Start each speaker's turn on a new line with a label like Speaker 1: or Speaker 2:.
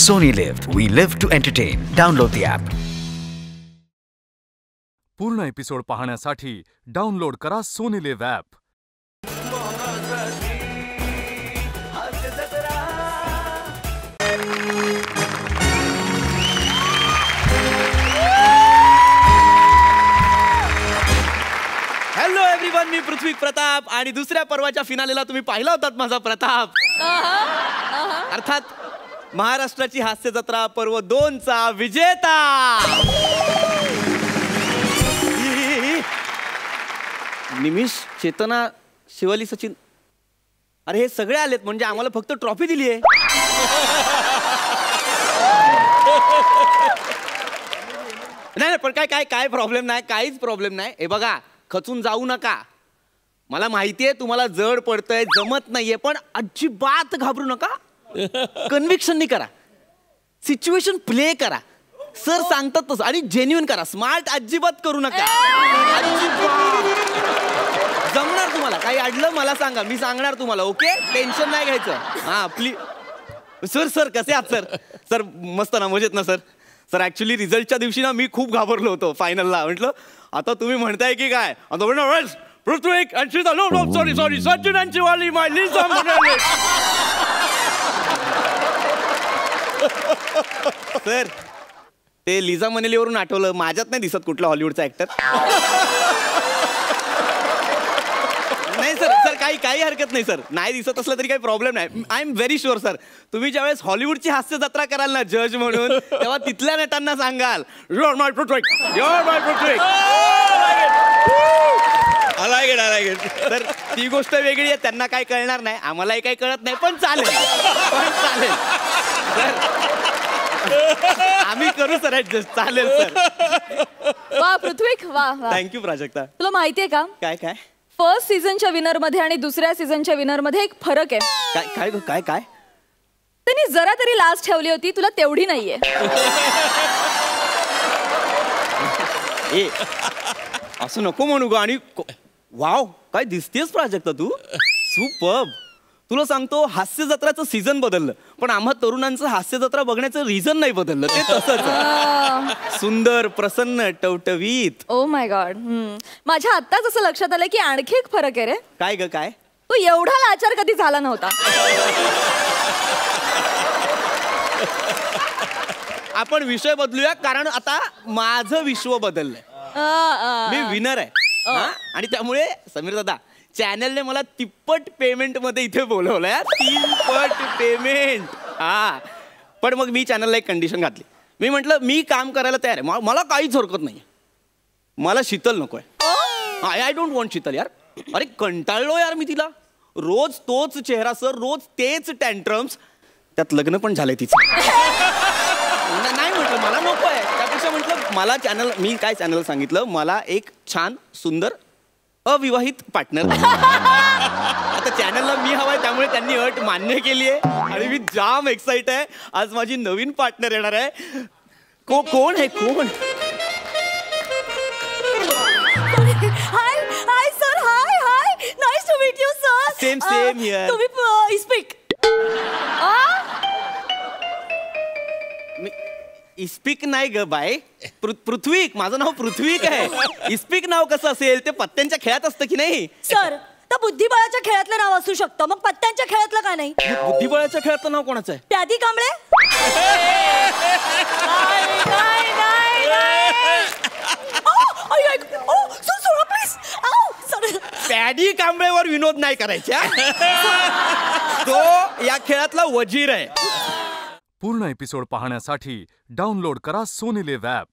Speaker 1: Sony Live. We live to entertain. Download the app.
Speaker 2: पूर्ण episode पाहण्यासाठी download करा Sony Liv app.
Speaker 3: Hello everyone, मी पृथ्वी प्रताप आणि दुसऱ्या पर्वाच्या फिनालेला तुम्ही पाहिला होतात माझा प्रताप. अर्थात महाराष्ट्राची हास्य जत्रा पर्व 2 चा विजेता. निमिष, चेतना, शिवाली, सचिन, अरे हे सगळे आलेत म्हणजे आम्हाला फक्त ट्रॉफी दिली आहे. नाही पण काय प्रॉब्लेम नाही, काहीच प्रॉब्लेम नाही. हे बघा, खचून जाऊ नका. मला माहितीये तुम्हाला जड पडतंय, जमत नाहीये, पण अजिबात घाबरू नका. कन्व्हिक्शननी करा, सिच्युएशन प्ले करा, सर सांगतात तसं, आणि जेन्युइन करा. स्मार्ट अजिबात करू नका. जमणार तुम्हाला. काही अडलं मला सांगा, मी सांगणार तुम्हाला. ओके, टेन्शन नाही घ्यायचं. हा प्लीज. सर कसे आहात सर? सर मस्त ना, मजेत ना सर? सर ॲक्च्युली रिझल्टच्या दिवशी ना मी खूप घाबरलो होतो फायनलला. म्हटलं आता तुम्ही म्हणताय की काय, पृथ्वी सॉरी सचिन आणि शिवाली माय लिझा म्हणाले. सर ते लिझा मनेलीवरून आठवलं, माझ्यात नाही दिसत कुठला हॉलिवूडचा ऍक्टर. नाही सर काही हरकत नाही सर. नाही दिसत असलं तरी काही प्रॉब्लेम नाही. I am very sure sir, तुम्ही ज्यावेळेस हॉलिवूडची हास्य जत्रा कराल ना जज म्हणून, तेव्हा तिथल्या नटांना सांगाल your my Prithvi, your my Prithvi. I like it. तर ती गोष्ट वेगळी आहे, त्यांना काही कळणार नाही, आम्हालाही काही कळत नाही, पण चालेल. आम्ही करू सर ऍडजस्ट. चालेल सर.
Speaker 4: वा पृथ्वी, वा.
Speaker 3: थँक्यू प्राजक्ता.
Speaker 4: तुला माहितीये का,
Speaker 3: काय
Speaker 4: फर्स्ट सीझनच्या विनर मध्ये आणि दुसऱ्या सीझनच्या विनर मध्ये एक फरक आहे.
Speaker 3: काय
Speaker 4: त्यांनी जरा तरी लास्ट ठेवली होती, तुला तेवढी नाहीये.
Speaker 3: ए असं नको म्हणू ग. आणि वाव, काय दिसतेस प्राजक्ता तू, सुपर्ब. तुला सांगतो, हास्य जत्राचं सीझन बदललं, पण आम्हा तरुणांचं हास्य जत्रा बघण्याचं रिझन नाही बदललं. ते तसंच सुंदर, प्रसन्न, टवटवीत.
Speaker 4: Oh my God. माझ्या आत्ताच असं लक्षात आलं की आणखी एक फरक आहे रे.
Speaker 3: काय ग काय?
Speaker 4: तू एवढा लाचार कधी झाला नव्हता.
Speaker 3: आपण विषय बदलूया, कारण आता माझं विश्व बदललंय. मी विनर आहे. आणि त्यामुळे समीर दादा, चॅनलने मला तिप्पट पेमेंट मध्ये इथे बोलवलंय. 3 पट पेमेंट. हा, पण मग मी चॅनलला एक कंडिशन घातली. मी म्हटलं मी काम करायला तयार आहे, मला काहीच हरकत नाही. मला शीतल नकोय. आय डोंट वॉन्ट शीतल यार. अरे कंटाळलो यार मी तिला. रोज तोच चेहरा सर, रोज तेच टँट्रम्स. त्यात लग्न पण झालंय तिचं. नाही म्हटलं मला नको आहे. त्यापेक्षा म्हटलं मला मी काय चॅनलला सांगितलं, मला एक छान सुंदर अविवाहित पार्टनर. आता चॅनलला मी हवाय, त्यामुळे त्यांनी अट मान्य केली आहे आणि मी जाम एक्साइट आहे. आज माझी नवीन पार्टनर येणार आहे. कोण आहे? कोण?
Speaker 4: Hi sir. Hi nice to meet you sir.
Speaker 3: Same here.
Speaker 4: तुम्ही स्पीक.
Speaker 3: इस्पिक नाही ग बाय, पृथ्वी. माझं नाव पृथ्वी आहे. इस्पिक नाव कसं असेल? ते पत्त्यांच्या खेळात असतं की नाही
Speaker 5: सर? तर बुद्धिबळाच्या खेळातलं नाव असू शकतं, मग पत्त्यांच्या खेळातलं का नाही?
Speaker 3: बुद्धिबळाच्या खेळातलं नाव कोणाचं आहे?
Speaker 5: प्यादी कांबळे.
Speaker 3: पॅडी कांबळेवर विनोद नाही करायचा. तो या खेळातला वजीर आहे.
Speaker 2: पूर्ण एपिसोड पाहण्यासाठी डाउनलोड करा सोनी लिव्ह ॲप.